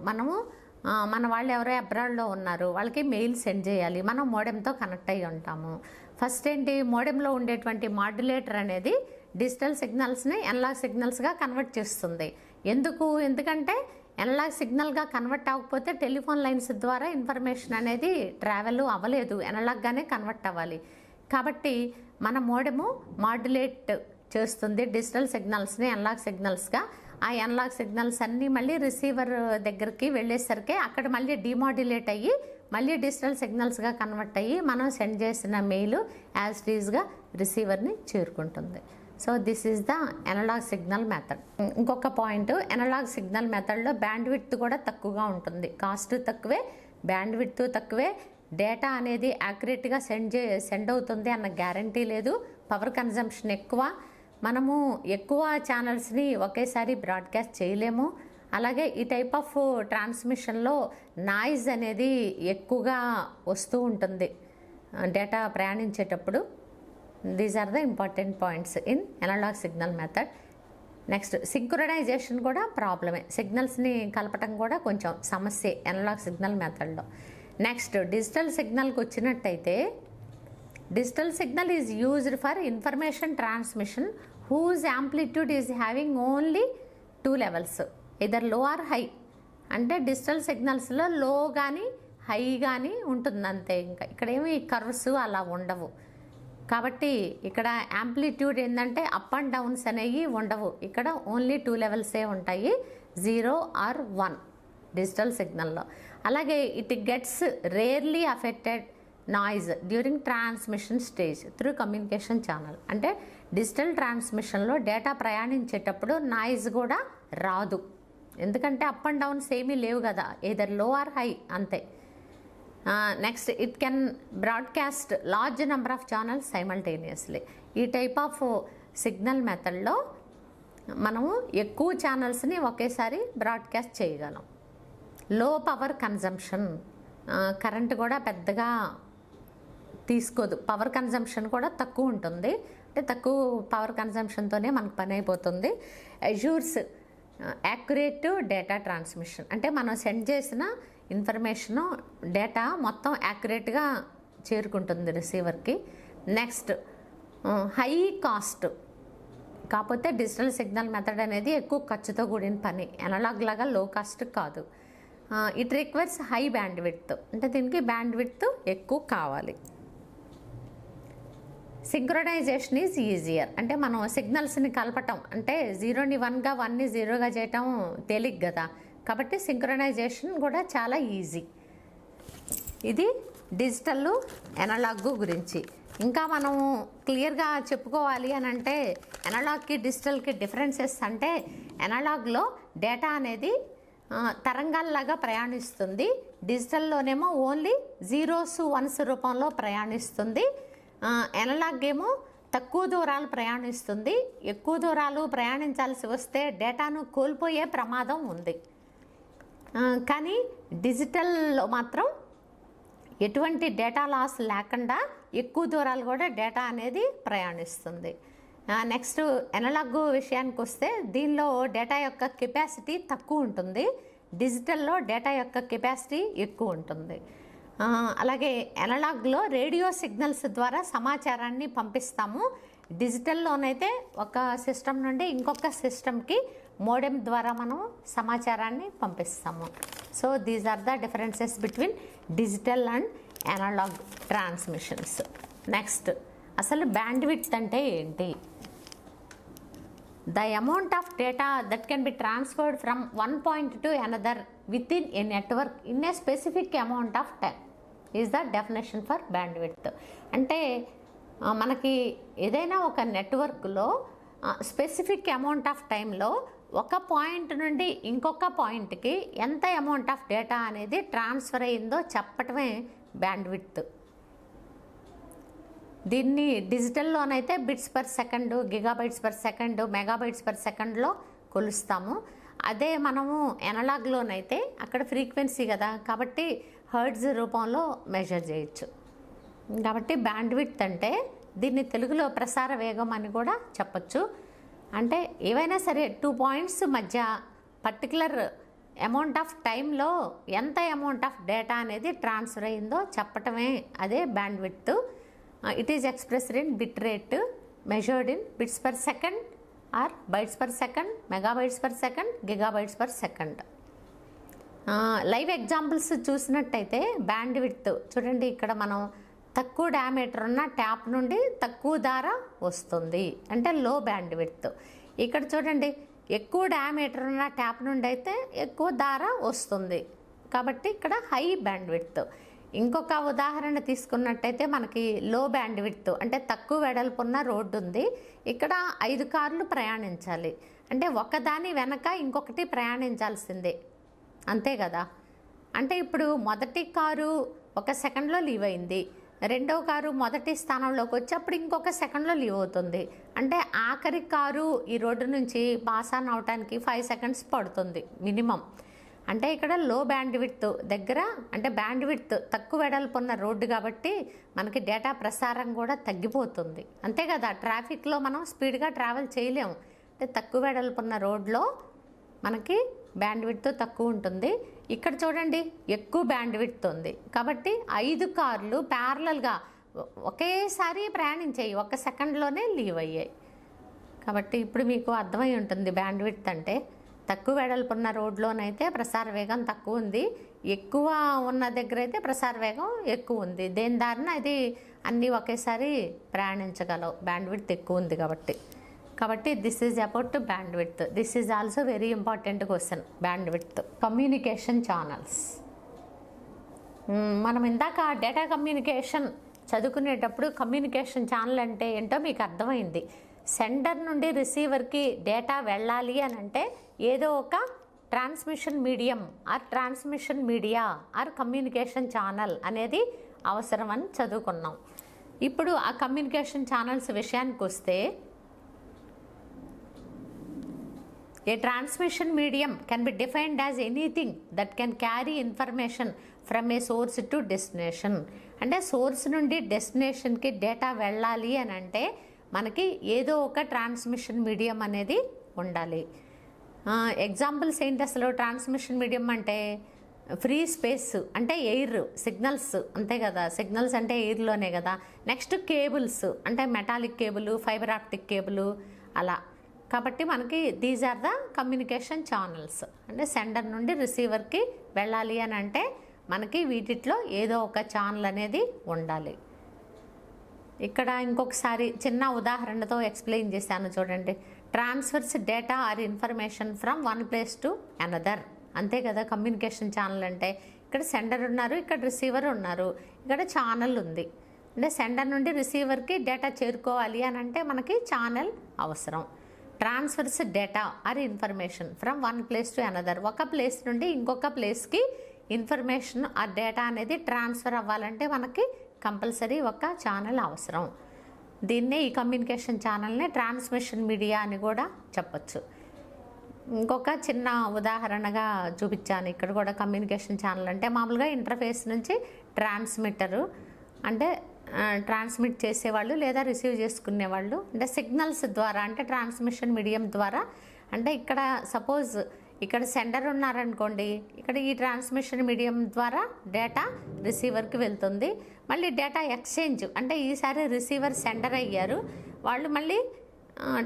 మన వాళ్ళు ఎవరో అబ్రాడ్లో ఉన్నారు, వాళ్ళకి మెయిల్ సెండ్ చేయాలి, మనం మోడెంతో కనెక్ట్ అయ్యి ఉంటాము. ఫస్ట్ ఏంటి, మోడెంలో ఉండేటువంటి మాడ్యులేటర్ అనేది డిజిటల్ సిగ్నల్స్ని ఎనలాగ్ సిగ్నల్స్గా కన్వర్ట్ చేస్తుంది. ఎందుకంటే ఎనలాగ్ సిగ్నల్గా కన్వర్ట్ అవ్వకపోతే టెలిఫోన్ లైన్స్ ద్వారా ఇన్ఫర్మేషన్ అనేది ట్రావెల్ అవ్వలేదు, ఎనలాగ్గానే కన్వర్ట్ అవ్వాలి. కాబట్టి మన మోడెము మాడ్యులేట్ చేస్తుంది డిజిటల్ సిగ్నల్స్ని ఎనలాగ్ సిగ్నల్స్గా. ఆ ఎనలాగ్ సిగ్నల్స్ అన్నీ మళ్ళీ రిసీవర్ దగ్గరికి వెళ్ళేసరికి అక్కడ మళ్ళీ డిమాడ్యులేట్ అయ్యి మళ్ళీ డిజిటల్ సిగ్నల్స్గా కన్వర్ట్ అయ్యి మనం సెండ్ చేసిన మెయిల్ యాజ్ ఇట్ ఈజ్గా రిసీవర్ని చేరుకుంటుంది. So this is the analogue signal method. ఇంకొక పాయింట్, ఎనలాగ్ సిగ్నల్ మెథడ్లో బ్యాండ్ విడ్త్ కూడా తక్కువగా ఉంటుంది. కాస్ట్ తక్కువే, బ్యాండ్ విడ్త్ తక్కువే, డేటా అనేది యాక్యురేట్గా సెండ్ అవుతుంది అన్న గ్యారంటీ లేదు, పవర్ కన్జంప్షన్ ఎక్కువ, మనము ఎక్కువ ఛానల్స్ని ఒకేసారి బ్రాడ్కాస్ట్ చేయలేము. అలాగే ఈ టైప్ ఆఫ్ ట్రాన్స్మిషన్లో నాయిస్ అనేది ఎక్కువగా వస్తూ ఉంటుంది డేటా ప్రయాణించేటప్పుడు. These are the important points in analog signal method. Next synchronization కూడా ప్రాబ్లమే, సిగ్నల్స్ని కలపటం కూడా కొంచెం సమస్యే ఎనలాగ్ సిగ్నల్ మెథడ్లో. నెక్స్ట్ డిజిటల్ సిగ్నల్కి వచ్చినట్టయితే, digital signal is used for information transmission whose amplitude is having only 2 levels, either low or high. అంటే డిజిటల్ సిగ్నల్స్లో లో కానీ హై కానీ ఉంటుంది అంతే, ఇంకా ఇక్కడేమి కర్వ్స్ అలా ఉండవు. కాబట్టి ఇక్కడ యాంప్లిట్యూడ్ ఏంటంటే అప్ అండ్ డౌన్స్ అనేవి ఉండవు, ఇక్కడ ఓన్లీ 2 levels ఉంటాయి, 0 or 1 డిజిటల్ సిగ్నల్లో. అలాగే it gets rarely affected noise during transmission stage through communication channel. అంటే డిజిటల్ ట్రాన్స్మిషన్లో డేటా ప్రయాణించేటప్పుడు నాయిస్ కూడా రాదు, ఎందుకంటే అప్ అండ్ డౌన్స్ ఏమీ లేవు కదా, ఏదర్ లో ఆర్ హై అంతే. Next it can broadcast large number of channels simultaneously. ఈ టైప్ ఆఫ్ సిగ్నల్ మెథడ్లో మనము ఎక్కువ ఛానల్స్ని ఒకేసారి బ్రాడ్కాస్ట్ చేయగలం. లో పవర్ కన్జంప్షన్, కరెంట్ కూడా పెద్దగా తీసుకోదు, పవర్ కన్జంప్షన్ కూడా తక్కువ ఉంటుంది, అంటే తక్కువ పవర్ కన్జంప్షన్తోనే మనకు పని అయిపోతుంది. అష్యూర్స్ యాక్యురేట్ డేటా ట్రాన్స్మిషన్, అంటే మనం సెండ్ చేసిన ఇన్ఫర్మేషను డేటా మొత్తం యాక్యురేట్గా చేరుకుంటుంది రిసీవర్కి. నెక్స్ట్ హై కాస్ట్, కాకపోతే డిజిటల్ సిగ్నల్ మెథడ్ అనేది ఎక్కువ ఖర్చుతో కూడిన పని, ఎనలాగ్ లాగా లో కాస్ట్ కాదు. It requires high band width, అంటే దీనికి బ్యాండ్ విడ్త్ ఎక్కువ కావాలి. సింక్రొనైజేషన్ ఈజ్ ఈజియర్, అంటే మనం సిగ్నల్స్ని కలపటం, అంటే 0ని 1గా 1ని 0గా చేయటం తేలిక కదా, కాబట్టి సింక్రొనైజేషన్ కూడా చాలా ఈజీ. ఇది డిజిటల్ ఎనలాగ్ గురించి. ఇంకా మనం క్లియర్గా చెప్పుకోవాలి అని అంటే ఎనలాగ్కి డిజిటల్కి డిఫరెన్సెస్ అంటే, ఎనలాగ్లో డేటా అనేది తరంగాల్లాగా ప్రయాణిస్తుంది, డిజిటల్లోనేమో ఓన్లీ 0s 1s రూపంలో ప్రయాణిస్తుంది. ఎనలాగ్ ఏమో తక్కువ దూరాలు ప్రయాణిస్తుంది, ఎక్కువ దూరాలు ప్రయాణించాల్సి వస్తే డేటాను కోల్పోయే ప్రమాదం ఉంది. కానీ డిజిటల్లో మాత్రం ఎటువంటి డేటా లాస్ లేకుండా ఎక్కువ దూరాలు కూడా డేటా అనేది ప్రయాణిస్తుంది. నెక్స్ట్ ఎనలాగ్ విషయానికి వస్తే, దీనిలో డేటా యొక్క కెపాసిటీ తక్కువ ఉంటుంది, డిజిటల్లో డేటా యొక్క కెపాసిటీ ఎక్కువ ఉంటుంది. అలాగే ఎనలాగ్లో రేడియో సిగ్నల్స్ ద్వారా సమాచారాన్ని పంపిస్తాము, డిజిటల్లోనైతే ఒక సిస్టమ్ నుండి ఇంకొక సిస్టమ్కి మోడెమ్ ద్వారా మనం సమాచారాన్ని పంపిస్తాము. So these are the differences between digital and analog transmissions. Next అసలు బ్యాండ్ విడ్త్ అంటే ఏంటి? The amount of data that can be transferred from one point to another within a network in a specific amount of time is the definition for bandwidth. అంటే మనకి ఏదైనా ఒక నెట్వర్క్లో specific amount of టైంలో ఒక point నుండి ఇంకొక పాయింట్కి ఎంత అమౌంట్ ఆఫ్ డేటా అనేది ట్రాన్స్ఫర్ అయ్యిందో చెప్పటమే బ్యాండ్విడ్త్. దీన్ని డిజిటల్లోనైతే bits per second, gigabytes per second, megabytes per సెకండ్లో కొలుస్తాము. అదే మనము ఎనలాగ్లోనైతే అక్కడ ఫ్రీక్వెన్సీ కదా, కాబట్టి హర్ట్జ్ రూపంలో మెజర్ చేయొచ్చు. కాబట్టి బ్యాండ్విడ్త్ అంటే దీన్ని తెలుగులో ప్రసార వేగం అని కూడా చెప్పచ్చు. అంటే ఏవైనా సరే 2 పాయింట్స్ మధ్య పర్టికులర్ అమౌంట్ ఆఫ్ టైంలో ఎంత అమౌంట్ ఆఫ్ డేటా అనేది ట్రాన్స్ఫర్ అయిందో చెప్పటమే అదే bandwidth. It is expressed in bit rate measured in bits per second or bytes per second, megabytes per second, gigabytes per second. Live examples చూసినట్టయితే bandwidth చూడండి, ఇక్కడ మనం తక్కువ డయామీటర్ ఉన్న ట్యాప్ నుండి తక్కువ ధార వస్తుంది అంటే లో బ్యాండ్విడ్త్. ఇక్కడ చూడండి, ఎక్కువ డయామీటర్ ఉన్న ట్యాప్ నుండి అయితే ఎక్కువ ధార వస్తుంది కాబట్టి ఇక్కడ హై బ్యాండ్విడ్త్. ఇంకొక ఉదాహరణ తీసుకున్నట్టయితే మనకి లో బ్యాండ్విడ్త్ అంటే తక్కువ వెడల్పు ఉన్న రోడ్డు ఉంది, ఇక్కడ 5 కార్లు ప్రయాణించాలి అంటే ఒకదాని వెనక ఇంకొకటి ప్రయాణించాల్సిందే, అంతే కదా. అంటే ఇప్పుడు మొదటి కారు 1 సెకండ్లో లీవ్ అయింది, రెండవ కారు మొదటి స్థానంలోకి వచ్చి అప్పుడు ఇంకొక సెకండ్లో లీవ్ అవుతుంది. అంటే ఆఖరి కారు ఈ రోడ్డు నుంచి పాస్ ఆన్ అవడానికి 5 సెకండ్స్ పడుతుంది మినిమం. అంటే ఇక్కడ లో బ్యాండ్విడ్త్ దగ్గర అంటే బ్యాండ్విడ్త్ తక్కువ వెడల్పు ఉన్న రోడ్డు కాబట్టి మనకి డేటా ప్రసారం కూడా తగ్గిపోతుంది, అంతే కదా. ట్రాఫిక్లో మనం స్పీడ్గా ట్రావెల్ చేయలేము, అంటే తక్కువ వెడల్పు ఉన్న రోడ్లో మనకి బ్యాండ్విడ్త్ తక్కువ ఉంటుంది. ఇక్కడ చూడండి ఎక్కువ బ్యాండ్విడ్త్ ఉంది కాబట్టి 5 కార్లు ప్యారలల్గా ఒకేసారి ప్రయాణించాయి, 1 సెకండ్లోనే లీవ్ అయ్యాయి. కాబట్టి ఇప్పుడు మీకు అర్థమై ఉంటుంది బ్యాండ్విడ్త్ అంటే. తక్కువ వెడల్పు ఉన్న రోడ్లోనైతే ప్రసార వేగం తక్కువ ఉంది, ఎక్కువ ఉన్న దగ్గర అయితే ప్రసార వేగం ఎక్కువ ఉంది. దేని దారిన అది అన్నీ ఒకేసారి ప్రయాణించగలవు, బ్యాండ్విడ్త్ ఎక్కువ ఉంది కాబట్టి this is about bandwidth. This is also very important question, bandwidth. Communication channels, మనం ఇందాక డేటా కమ్యూనికేషన్ చదువుకునేటప్పుడు కమ్యూనికేషన్ ఛానల్ అంటే ఏంటో మీకు అర్థమైంది. సెండర్ నుండి రిసీవర్కి డేటా వెళ్ళాలి అని అంటే ఏదో ఒక transmission medium are transmission media are communication channel అనేది అవసరం అని చదువుకున్నాం. ఇప్పుడు ఆ కమ్యూనికేషన్ ఛానల్స్ విషయానికి వస్తే, a transmission medium can be defined as anything that can carry information from a source to destination. అంటే సోర్స్ నుండి డెస్టినేషన్కి డేటా వెళ్ళాలి అని అంటే మనకి ఏదో ఒక ట్రాన్స్మిషన్ మీడియం అనేది ఉండాలి. ఎగ్జాంపుల్స్ ఏంటి అసలు? ట్రాన్స్మిషన్ మీడియం అంటే ఫ్రీ స్పేస్ అంటే ఎయిర్, సిగ్నల్స్ అంతే కదా, సిగ్నల్స్ అంటే ఎయిర్లోనే కదా. నెక్స్ట్ కేబుల్స్ అంటే metallic cable, fiber optic cable అలా. కాబట్టి మనకి these are the communication channels. అంటే సెండర్ నుండి రిసీవర్కి వెళ్ళాలి అని అంటే మనకి వీటిలో ఏదో ఒక ఛానల్ అనేది ఉండాలి. ఇక్కడ ఇంకొకసారి చిన్న ఉదాహరణతో ఎక్స్ప్లెయిన్ చేశాను చూడండి. Transfers data or information from one place to another, అంతే కదా కమ్యూనికేషన్ ఛానల్ అంటే. ఇక్కడ సెండర్ ఉన్నారు, ఇక్కడ రిసీవర్ ఉన్నారు, ఇక్కడ ఛానల్ ఉంది. అంటే సెండర్ నుండి రిసీవర్కి డేటా చేరుకోవాలి అని అంటే మనకి ఛానల్ అవసరం. Transfers data or information from one place to another, ఒక ప్లేస్ నుండి ఇంకొక ప్లేస్కి ఇన్ఫర్మేషన్ ఆ డేటా అనేది ట్రాన్స్ఫర్ అవ్వాలంటే మనకి కంపల్సరీ ఒక ఛానల్ అవసరం. దీన్నే ఈ కమ్యూనికేషన్ ఛానల్ని ట్రాన్స్మిషన్ మీడియా అని కూడా చెప్పచ్చు. ఇంకొక చిన్న ఉదాహరణగా చూపించాను. ఇక్కడ కూడా కమ్యూనికేషన్ ఛానల్ అంటే మామూలుగా ఇంటర్ఫేస్ నుంచి ట్రాన్స్మిటరు అంటే ట్రాన్స్మిట్ చేసేవాళ్ళు లేదా రిసీవ్ చేసుకునేవాళ్ళు, అంటే సిగ్నల్స్ ద్వారా అంటే ట్రాన్స్మిషన్ మీడియం ద్వారా. అంటే ఇక్కడ సపోజ్ ఇక్కడ సెండర్ ఉన్నారనుకోండి, ఇక్కడ ఈ ట్రాన్స్మిషన్ మీడియం ద్వారా డేటా రిసీవర్కి వెళ్తుంది. మళ్ళీ డేటా ఎక్స్చేంజ్ అంటే ఈసారి రిసీవర్ సెండర్ అయ్యారు, వాళ్ళు మళ్ళీ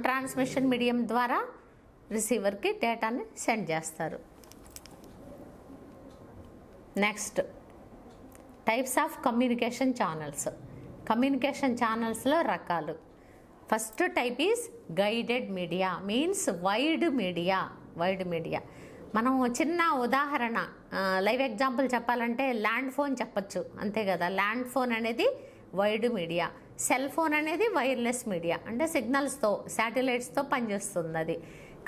ట్రాన్స్మిషన్ మీడియం ద్వారా రిసీవర్కి డేటాని సెండ్ చేస్తారు. Next types of communication channels. Communication ఛానల్స్లో రకాలు. First type is guided media, means wired media. మనం చిన్న ఉదాహరణ లైవ్ ఎగ్జాంపుల్ చెప్పాలంటే ల్యాండ్ ఫోన్ చెప్పచ్చు, అంతే కదా. ల్యాండ్ ఫోన్ అనేది వైడ్ మీడియా. సెల్ ఫోన్ అనేది వైర్లెస్ మీడియా, అంటే సిగ్నల్స్తో శాటిలైట్స్తో పనిచేస్తుంది అది.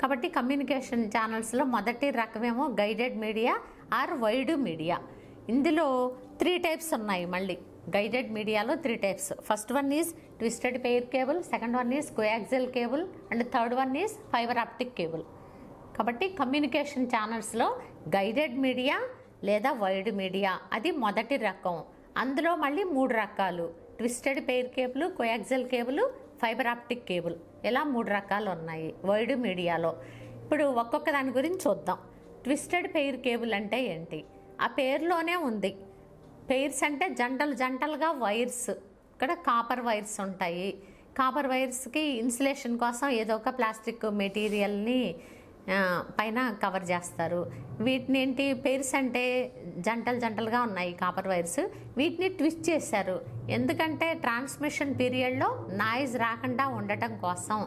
కాబట్టి కమ్యూనికేషన్ ఛానల్స్లో మొదటి రకమేమో guided media or wired media. ఇందులో 3 టైప్స్ ఉన్నాయి. మళ్ళీ గైడెడ్ మీడియాలో 3 types. First one is twisted pair cable, second one is coaxial cable and third one is fibre optic cable. కాబట్టి కమ్యూనికేషన్ ఛానల్స్లో గైడెడ్ మీడియా లేదా వైడ్ మీడియా అది మొదటి రకం. అందులో మళ్ళీ 3 రకాలు: twisted pair cable, coaxial cable, fiber optic cable. ఇలా 3 రకాలు ఉన్నాయి వైడ్ మీడియాలో. ఇప్పుడు ఒక్కొక్క దాని గురించి చూద్దాం. ట్విస్టెడ్ పెయిర్ కేబుల్ అంటే ఏంటి? ఆ పేరులోనే ఉంది. పెయిర్స్ అంటే జంటలుగా వైర్స్. ఇక్కడ కాపర్ వైర్స్ ఉంటాయి. కాపర్ వైర్స్కి ఇన్సులేషన్ కోసం ఏదో ఒక ప్లాస్టిక్ మెటీరియల్ని పైన కవర్ చేస్తారు. వీటిని ఏంటి, పెయిర్స్ అంటే జంటలుగా ఉన్నాయి కాపర్ వైర్స్. వీటిని ట్విస్ట్ చేశారు. ఎందుకంటే ట్రాన్స్మిషన్ పీరియడ్లో నాయిస్ రాకుండా ఉండటం కోసం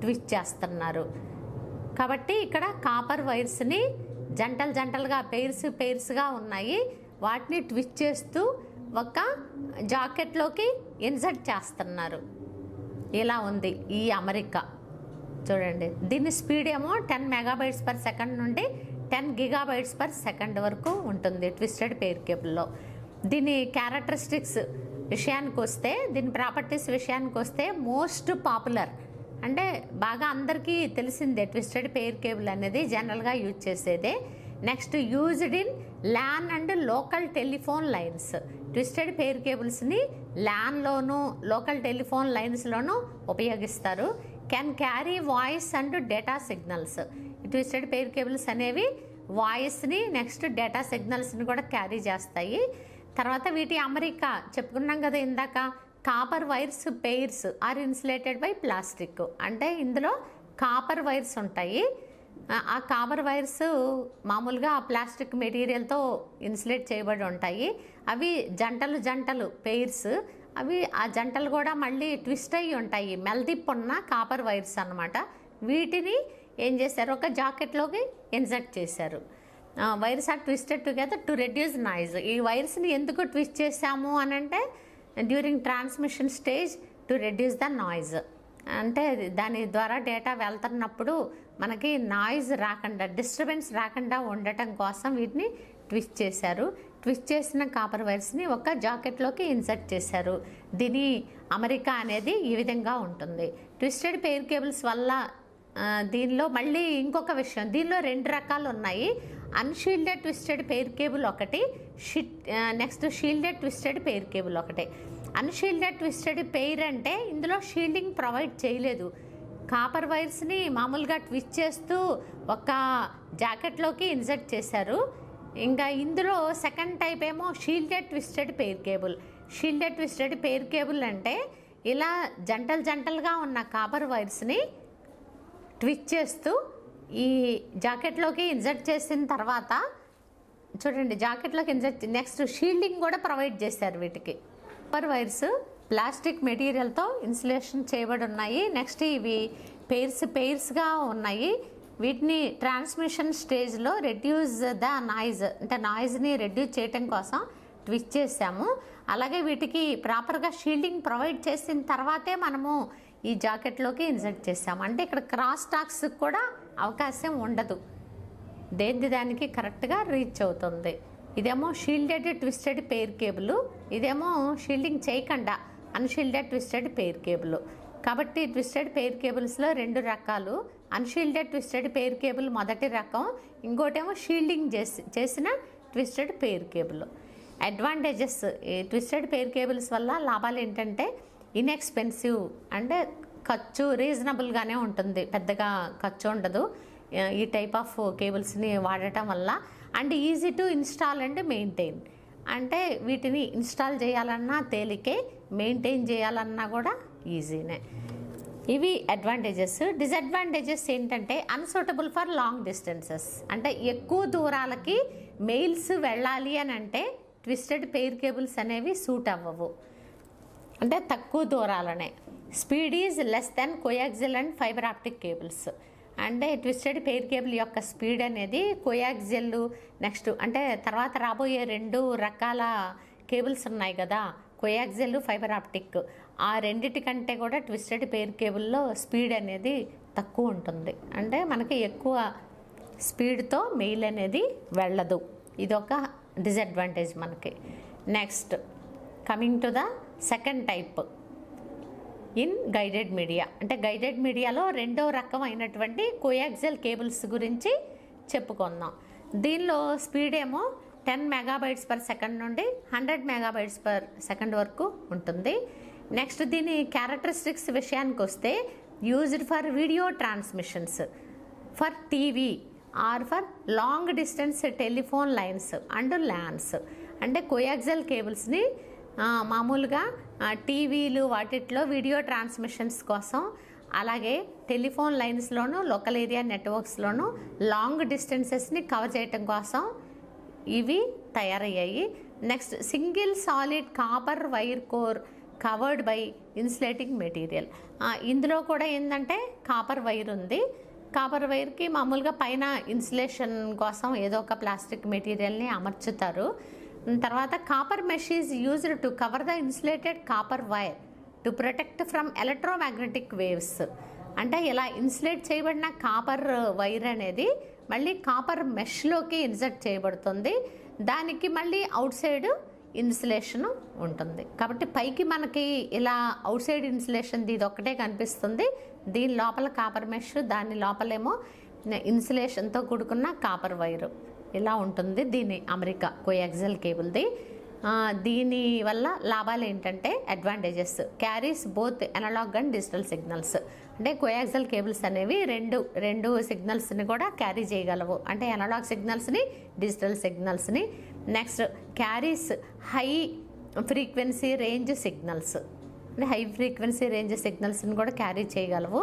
ట్విస్ట్ చేస్తున్నారు. కాబట్టి ఇక్కడ కాపర్ వైర్స్ని జంటలుగా పెయిర్స్గా ఉన్నాయి. వాటిని ట్విస్ట్ చేస్తూ ఒక జాకెట్లోకి ఇన్సర్ట్ చేస్తున్నారు. ఇలా ఉంది ఈ అమరిక. చూడండి, దీని స్పీడ్ ఏమో 10 MB/s నుండి 10 GB/s వరకు ఉంటుంది ట్విస్టెడ్ పెయిర్ కేబుల్లో. దీని క్యారెక్టరిస్టిక్స్ విషయానికి వస్తే, దీని ప్రాపర్టీస్ విషయానికి వస్తే, మోస్ట్ పాపులర్ అంటే బాగా అందరికీ తెలిసిందే ట్విస్టెడ్ పెయిర్ కేబుల్ అనేది, జనరల్గా యూజ్ చేసేదే. Next, used in LAN and local telephone lines. Twisted pair కేబుల్స్ని ల్యాన్లోను లోకల్ టెలిఫోన్ లైన్స్లోనూ ఉపయోగిస్తారు. Can carry voice and data signals. Twisted pair cables అనేవి వాయిస్ని నెక్స్ట్ డేటా సిగ్నల్స్ని కూడా క్యారీ చేస్తాయి. తర్వాత వీటి అమరిక చెప్పుకున్నాం కదా ఇందాక, copper wires pairs are insulated by plastic. అంటే ఇందులో కాపర్ వైర్స్ ఉంటాయి. ఆ కాపర్ వైర్స్ మామూలుగా ప్లాస్టిక్ మెటీరియల్తో ఇన్సులేట్ చేయబడి ఉంటాయి. అవి జంటలు పెయిర్స్. అవి ఆ జంటలు కూడా మళ్ళీ ట్విస్ట్ అయ్యి ఉంటాయి. మెల్దిప్ ఉన్న కాపర్ వైర్స్ అన్నమాట. వీటిని ఏం చేశారు, ఒక జాకెట్లోకి ఇన్సర్ట్ చేశారు. Wires are twisted together to reduce noise. ఈ వైర్స్ని ఎందుకు ట్విస్ట్ చేశాము అని అంటే, during transmission stage to reduce the noise. అంటే దాని ద్వారా డేటా వెళ్తున్నప్పుడు మనకి నాయిస్ రాకుండా, డిస్టర్బెన్స్ రాకుండా ఉండటం కోసం వీటిని ట్విస్ట్ చేశారు. ట్విస్ట్ చేసిన కాపర్ వైర్స్ని ఒక జాకెట్లోకి ఇన్సర్ట్ చేశారు. దీని అమరిక అనేది ఈ విధంగా ఉంటుంది. ట్విస్టెడ్ పెయిర్ కేబుల్స్ వల్ల దీనిలో మళ్ళీ ఇంకొక విషయం, దీనిలో 2 రకాలు ఉన్నాయి. అన్షీల్డెడ్ ట్విస్టెడ్ పెయిర్ కేబుల్ ఒకటి, next shielded twisted pair cable ఒకటి. అన్షీల్డెడ్ ట్విస్టెడ్ పెయిర్ అంటే ఇందులో షీల్డింగ్ ప్రొవైడ్ చేయలేదు. కాపర్ వైర్స్ని మామూలుగా ట్విస్ట్ చేస్తూ ఒక జాకెట్లోకి ఇన్సర్ట్ చేశారు. ఇంకా ఇందులో సెకండ్ టైప్ ఏమో shielded twisted pair cable. Shielded twisted pair cable అంటే ఇలా జంటలుగా ఉన్న కాపర్ వైర్స్ని ట్విస్ట్ చేస్తూ ఈ జాకెట్లోకి ఇన్సర్ట్ చేసిన తర్వాత, చూడండి జాకెట్లోకి ఇన్సర్ట్, నెక్స్ట్ షీల్డింగ్ కూడా ప్రొవైడ్ చేశారు వీటికి. కాపర్ వైర్స్ ప్లాస్టిక్ మెటీరియల్తో ఇన్సులేషన్ చేయబడి ఉన్నాయి. నెక్స్ట్ ఇవి పెయిర్స్గా ఉన్నాయి. వీటిని ట్రాన్స్మిషన్ స్టేజ్లో రెడ్యూస్ ద నాయిస్, అంటే నాయిస్ని రెడ్యూస్ చేయటం కోసం ట్విస్ట్ చేసాము. అలాగే వీటికి ప్రాపర్గా షీల్డింగ్ ప్రొవైడ్ చేసిన తర్వాతే మనము ఈ జాకెట్లోకి ఇన్సర్ట్ చేసాము. అంటే ఇక్కడ క్రాస్ టాక్స్ కూడా అవకాశం ఉండదు, దానికి కరెక్ట్గా రీచ్ అవుతుంది. ఇదేమో షీల్డెడ్ ట్విస్టెడ్ పెయిర్ కేబుల్, ఇదేమో షీల్డింగ్ చేయకుండా అన్షీల్డెడ్ ట్విస్టెడ్ పెయిర్ కేబుల్. కాబట్టి ట్విస్టెడ్ పెయిర్ కేబుల్స్లో 2 రకాలు. అన్షీల్డెడ్ ట్విస్టెడ్ పెయిర్ కేబుల్ మొదటి రకం, ఇంకోటేమో షీల్డింగ్ చేసిన ట్విస్టెడ్ పెయిర్ కేబుల్. అడ్వాంటేజెస్, ఈ ట్విస్టెడ్ పెయిర్ కేబుల్స్ వల్ల లాభాలు ఏంటంటే, ఇన్ఎక్స్పెన్సివ్ అంటే ఖర్చు రీజనబుల్గానే ఉంటుంది, పెద్దగా ఖర్చు ఉండదు ఈ టైప్ ఆఫ్ కేబుల్స్ని వాడటం వల్ల. And easy to install and maintain, అంటే వీటిని ఇన్స్టాల్ చేయాలన్నా తేలికే, మెయింటైన్ చేయాలన్నా కూడా ఈజీనే. ఇవి అడ్వాంటేజెస్. డిసడ్వాంటేజెస్ ఏంటంటే, అన్సూటబుల్ ఫర్ లాంగ్ డిస్టెన్సెస్, అంటే ఎక్కువ దూరాలకి మెయిల్స్ వెళ్ళాలి అని అంటే ట్విస్టెడ్ పెయిర్ కేబుల్స్ అనేవి సూట్ అవ్వవు, అంటే తక్కువ దూరాలనే. Speed is less than coaxial and fibre optic cables. అంటే ట్విస్టెడ్ పెయిర్ కేబుల్ యొక్క స్పీడ్ అనేది కోయాక్సిల్, నెక్స్ట్ అంటే తర్వాత రాబోయే 2 రకాల కేబుల్స్ ఉన్నాయి కదా, కోయాక్సిల్, ఫైబర్ ఆప్టిక్, ఆ రెండిటికంటే కూడా ట్విస్టెడ్ పెయిర్ కేబుల్లో స్పీడ్ అనేది తక్కువ ఉంటుంది. అంటే మనకి ఎక్కువ స్పీడ్తో మెయిల్ అనేది వెళ్ళదు. ఇదొక డిసడ్వాంటేజ్ మనకి. Next, coming to the second type in guided media. అంటే గైడెడ్ మీడియాలో రెండో రకమైనటువంటి కోయాక్సియల్ కేబుల్స్ గురించి చెప్పుకుందాం. దీనిలో స్పీడ్ ఏమో 10 మెగాబైట్స్ పర్ సెకండ్ నుండి 100 మెగాబైట్స్ పర్ సెకండ్ వరకు ఉంటుంది. నెక్స్ట్ దీని క్యారెక్టరిస్టిక్స్ విషయానికి వస్తే used for video transmissions, for TV or for long distance telephone lines and LANs. అంటే కోయాక్సియల్ కేబుల్స్ని మామూలుగా టీవీలు వాటిట్లో వీడియో ట్రాన్స్మిషన్స్ కోసం, అలాగే టెలిఫోన్ లైన్స్లోను లోకల్ ఏరియా నెట్వర్క్స్లోను లాంగ్ డిస్టెన్సెస్ని కవర్ చేయటం కోసం ఇవి తయారయ్యాయి. Next single solid copper wire core covered by insulating material. ఇందులో కూడా ఏంటంటే కాపర్ వైర్ ఉంది. కాపర్ వైర్కి మామూలుగా పైన ఇన్సులేషన్ కోసం ఏదో ఒక ప్లాస్టిక్ మెటీరియల్ని అమర్చుతారు. తర్వాత copper mesh is used to cover the insulated copper wire to protect from electromagnetic waves. అంటే ఇలా ఇన్సులేట్ చేయబడిన కాపర్ వైర్ అనేది మళ్ళీ కాపర్ మెష్లోకి ఇన్సర్ట్ చేయబడుతుంది. దానికి మళ్ళీ అవుట్ సైడ్ ఇన్సులేషన్ ఉంటుంది. కాబట్టి పైకి మనకి ఇలా అవుట్ సైడ్ ఇన్సులేషన్ ఇది ఒక్కటే కనిపిస్తుంది. దీని లోపల కాపర్ మెష్, దాని లోపలేమో ఇన్సులేషన్తో కూడుకున్న కాపర్ వైరు ఇలా ఉంటుంది. దీని అమెరికా కోయాక్సియల్ కేబుల్ది. దీని వల్ల లాభాలు ఏంటంటే advantages carries both analog and digital signals. అంటే కోయాక్సియల్ కేబుల్స్ అనేవి రెండు సిగ్నల్స్ని కూడా క్యారీ చేయగలవు. అంటే అనలాగ్ సిగ్నల్స్ని, డిజిటల్ సిగ్నల్స్ని. Next carries high frequency range signals, అంటే హై ఫ్రీక్వెన్సీ రేంజ్ సిగ్నల్స్ని కూడా క్యారీ చేయగలవు.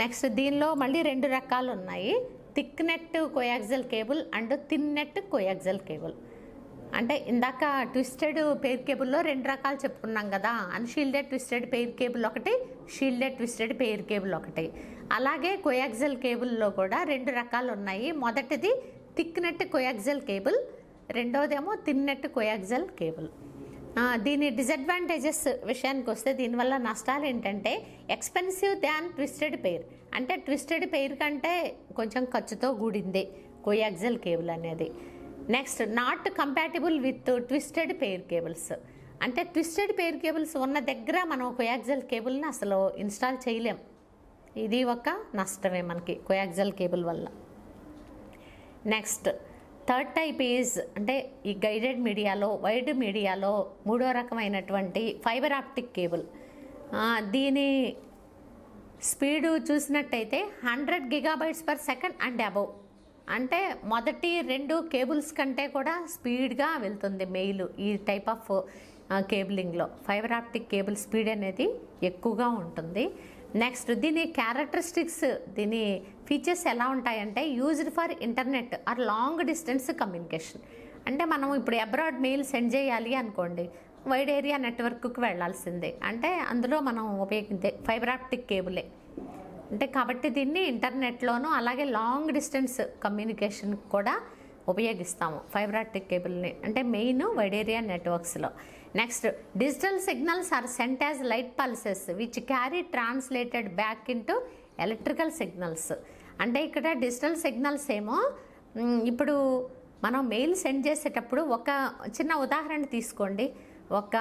నెక్స్ట్ దీనిలో మళ్ళీ 2 రకాలు ఉన్నాయి, thick net coaxial cable and thin net coaxial cable. అంటే ఇందాక ట్విస్టెడ్ పెయిర్ కేబుల్లో 2 రకాలు చెప్పుకున్నాం కదా, అన్షీల్డెడ్ ట్విస్టెడ్ పెయిర్ కేబుల్ ఒకటి, షీల్డెడ్ ట్విస్టెడ్ పెయిర్ కేబుల్ ఒకటి. అలాగే కోయాక్సియల్ కేబుల్లో కూడా 2 రకాలు ఉన్నాయి. మొదటిది థిక్ నెట్ కోయాక్సియల్ కేబుల్, రెండోదేమో థిన్ నెట్ కోయాక్సియల్ కేబుల్. దీని డిసడ్వాంటేజెస్ విషయానికి వస్తే దీనివల్ల నష్టాలు ఏంటంటే ఎక్స్పెన్సివ్ దాన్ ట్విస్టెడ్ పెయిర్. అంటే ట్విస్టెడ్ పెయిర్ కంటే కొంచెం ఖర్చుతో కూడింది కోయాక్సియల్ కేబుల్ అనేది. Next not compatible with twisted pair cables. అంటే ట్విస్టెడ్ పెయిర్ కేబుల్స్ ఉన్న దగ్గర మనం కోయాక్సియల్ కేబుల్ని అసలు ఇన్స్టాల్ చేయలేం. ఇది ఒక నష్టమే మనకి కోయాక్సియల్ కేబుల్ వల్ల. నెక్స్ట్ థర్డ్ టైప్ ఈజ్ అంటే ఈ గైడెడ్ మీడియాలో, వైడ్ మీడియాలో 3వ రకమైనటువంటి ఫైబర్ ఆప్టిక్ కేబుల్. దీని స్పీడు చూసినట్టయితే 100 gigabytes per second and above. అంటే మొదటి 2 కేబుల్స్ కంటే కూడా స్పీడ్గా వెళ్తుంది మెయిల్. ఈ టైప్ ఆఫ్ కేబులింగ్లో ఫైబర్ ఆప్టిక్ కేబుల్ స్పీడ్ అనేది ఎక్కువగా ఉంటుంది. నెక్స్ట్ దీని క్యారెక్టరిస్టిక్స్, దీని ఫీచర్స్ ఎలా ఉంటాయంటే used for internet or long distance communication. అంటే మనం ఇప్పుడు అబ్రాడ్ మెయిల్ సెండ్ చేయాలి అనుకోండి, వైడ్ ఏరియా నెట్వర్క్కి వెళ్ళాల్సిందే. అంటే అందులో మనం ఉపయోగించే ఫైబర్ ఆప్టిక్ కేబులే. అంటే కాబట్టి దీన్ని ఇంటర్నెట్లోనూ అలాగే లాంగ్ డిస్టెన్స్ కమ్యూనికేషన్ కూడా ఉపయోగిస్తాము ఫైబర్ ఆప్టిక్ కేబుల్ని, అంటే మెయిన్ వైడ్ ఏరియా నెట్వర్క్స్లో. Next digital signals are sent as light pulses which carry translated back into electrical signals. అంటే ఇక్కడ డిజిటల్ సిగ్నల్స్ ఏమో ఇప్పుడు మనం మెయిల్ సెండ్ చేసేటప్పుడు ఒక చిన్న ఉదాహరణ తీసుకోండి. ఒక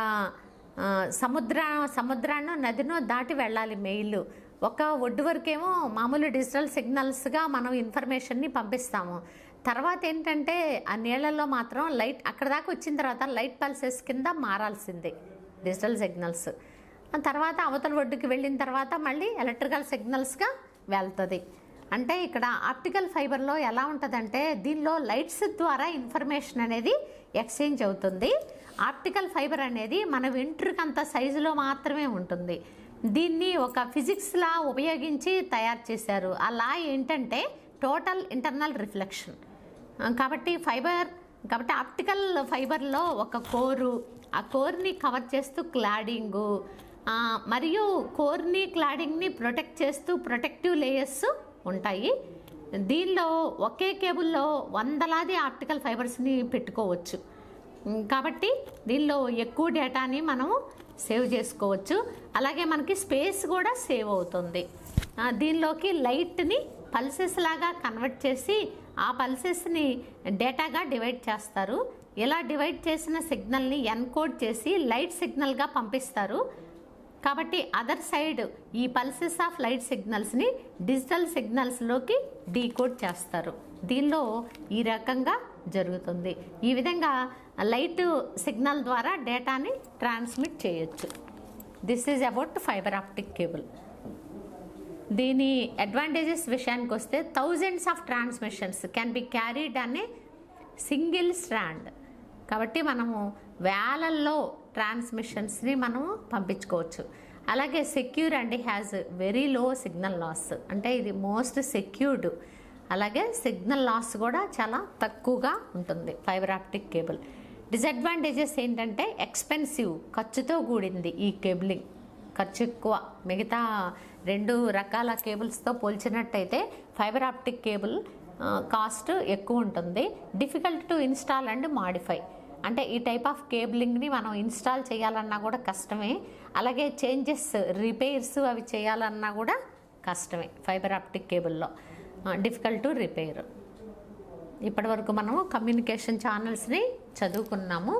సముద్రాన్ని నదినో దాటి వెళ్ళాలి మెయిల్. ఒక ఒడ్డు వరకేమో మామూలు డిజిటల్ సిగ్నల్స్గా మనం ఇన్ఫర్మేషన్ని పంపిస్తాము. తర్వాత ఏంటంటే ఆ నీళ్ళల్లో మాత్రం లైట్ అక్కడ దాకా వచ్చిన తర్వాత లైట్ పల్సెస్ కింద మారాల్సిందే డిజిటల్ సిగ్నల్స్. తర్వాత అవతల ఒడ్డుకి వెళ్ళిన తర్వాత మళ్ళీ ఎలక్ట్రికల్ సిగ్నల్స్గా వెళ్తుంది. అంటే ఇక్కడ ఆప్టికల్ ఫైబర్లో ఎలా ఉంటుందంటే దీనిలో లైట్స్ ద్వారా ఇన్ఫర్మేషన్ అనేది ఎక్స్చేంజ్ అవుతుంది. ఆప్టికల్ ఫైబర్ అనేది మన వెంట్రుకంత సైజులో మాత్రమే ఉంటుంది. దీన్ని ఒక ఫిజిక్స్లా ఉపయోగించి తయారు చేశారు. ఆ లా ఏంటంటే టోటల్ ఇంటర్నల్ రిఫ్లెక్షన్. కాబట్టి ఆప్టికల్ ఫైబర్లో ఒక కోరు, ఆ కోర్ని కవర్ చేస్తూ క్లాడింగు, మరియు కోర్ని క్లాడింగ్ని ప్రొటెక్ట్ చేస్తూ ప్రొటెక్టివ్ లేయర్స్ ఉంటాయి. దీనిలో ఒకే కేబుల్లో వందలాది ఆప్టికల్ ఫైబర్స్ని పెట్టుకోవచ్చు. కాబట్టి దీనిలో ఎక్కువ డేటాని మనం సేవ్ చేసుకోవచ్చు. అలాగే మనకి స్పేస్ కూడా సేవ్ అవుతుంది. దీనిలోకి లైట్ని పల్సెస్ లాగా కన్వర్ట్ చేసి ఆ పల్సెస్ని డేటాగా డివైడ్ చేస్తారు. ఇలా డివైడ్ చేసిన సిగ్నల్ని ఎన్కోడ్ చేసి లైట్ సిగ్నల్గా పంపిస్తారు. కాబట్టి అదర్ సైడ్ ఈ పల్సెస్ ఆఫ్ లైట్ సిగ్నల్స్ని డిజిటల్ సిగ్నల్స్లోకి డీకోడ్ చేస్తారు. దీనిలో ఈ రకంగా జరుగుతుంది. ఈ విధంగా లైట్ సిగ్నల్ ద్వారా డేటాని ట్రాన్స్మిట్ చేయొచ్చు. This is about fiber optic cable. దీని అడ్వాంటేజెస్ విషయానికి వస్తే thousands of transmissions can be carried అనే సింగిల్ స్ట్రాండ్. కాబట్టి మనము వేలల్లో ట్రాన్స్మిషన్స్ని మనము పంపించుకోవచ్చు. అలాగే secure and has very low signal loss, అంటే ఇది మోస్ట్ సెక్యూర్డ్. అలాగే సిగ్నల్ లాస్ కూడా చాలా తక్కువగా ఉంటుంది ఫైబర్ ఆప్టిక్ కేబుల్. డిసడ్వాంటేజెస్ ఏంటంటే ఎక్స్పెన్సివ్, ఖర్చుతో కూడింది ఈ కేబులింగ్. ఖర్చు ఎక్కువ. మిగతా 2 రకాల కేబుల్స్తో పోల్చినట్టయితే ఫైబర్ ఆప్టిక్ కేబుల్ కాస్ట్ ఎక్కువ ఉంటుంది. Difficult to install and modify, అంటే ఈ టైప్ ఆఫ్ కేబులింగ్ని మనం ఇన్స్టాల్ చేయాలన్నా కూడా కష్టమే. అలాగే చేంజెస్, రిపేర్స్ అవి చేయాలన్నా కూడా కష్టమే ఫైబర్ ఆప్టిక్ కేబుల్లో. Difficult to repair. ఇప్పటివరకు మనము కమ్యూనికేషన్ ఛానల్స్ని చదువుకున్నాము.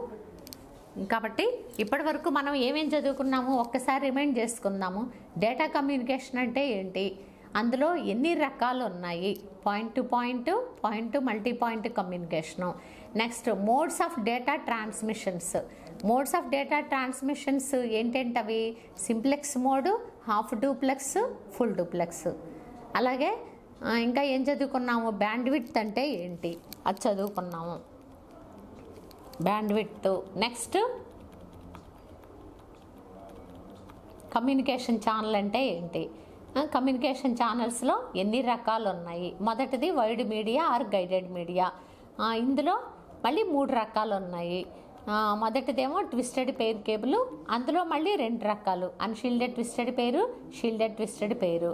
కాబట్టి ఇప్పటివరకు మనం ఏమేం చదువుకున్నాము ఒక్కసారి రిమైండ్ చేసుకుందాము. డేటా కమ్యూనికేషన్ అంటే ఏంటి, అందులో ఎన్ని రకాలు ఉన్నాయి, point to point, point to multi point communication. Next modes of data transmissions. Modes of data transmissions ఏంటంటవి, simplex mode, half duplex, full duplex. అలాగే ఇంకా ఏం చదువుకున్నాము, బ్యాండ్విడ్త్ అంటే ఏంటి అది చదువుకున్నాము, బ్యాండ్విడ్త్. నెక్స్ట్ కమ్యూనికేషన్ ఛానల్ అంటే ఏంటి, కమ్యూనికేషన్ ఛానల్స్లో ఎన్ని రకాలు ఉన్నాయి. మొదటిది wired media or guided media. ఇందులో మళ్ళీ 3 రకాలు ఉన్నాయి. మొదటిదేమో ట్విస్టెడ్ పెయిర్ కేబుల్, అందులో మళ్ళీ 2 రకాలు, unshielded twisted pair, shielded twisted pair.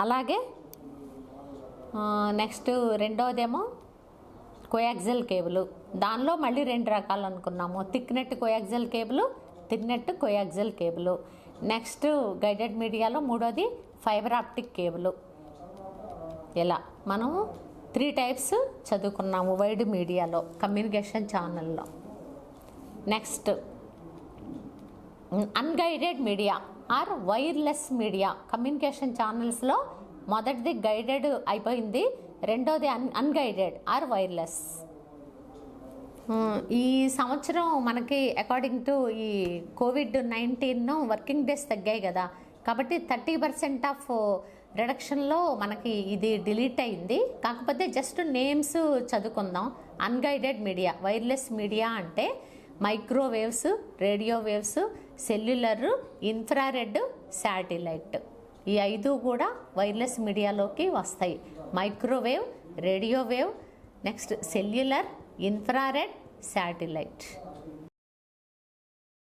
అలాగే నెక్స్ట్ రెండవదేమో కోయాక్సిల్ కేబుల్, దానిలో మళ్ళీ 2 రకాలు అనుకున్నాము, thick net coaxial cable, thin net coaxial cable. Next guided మీడియాలో మూడోది ఫైబర్ ఆప్టిక్ కేబుల్. ఇలా మనము 3 టైప్స్ చదువుకున్నాము వైడ్ మీడియాలో, కమ్యూనికేషన్ ఛానల్లో. Next unguided media or wireless media. Communication ఛానల్స్లో మొదటిది గైడెడ్ అయిపోయింది, రెండోది అన్గైడెడ్ ఆర్ వైర్లెస్. ఈ సంవత్సరం మనకి అకార్డింగ్ టు ఈ COVID-19 వర్కింగ్ డేస్ తగ్గాయి కదా, కాబట్టి 30% ఆఫ్ రిడక్షన్లో మనకి ఇది డిలీట్ అయింది. కాకపోతే జస్ట్ నేమ్స్ చదువుకుందాం. అన్గైడెడ్ మీడియా, వైర్లెస్ మీడియా అంటే microwaves, radio waves, cellular, infrared, satellite. ఈ 5 కూడా వైర్లెస్ మీడియాలోకి వస్తాయి. Microwave, radio wave, next cellular, infrared, satellite.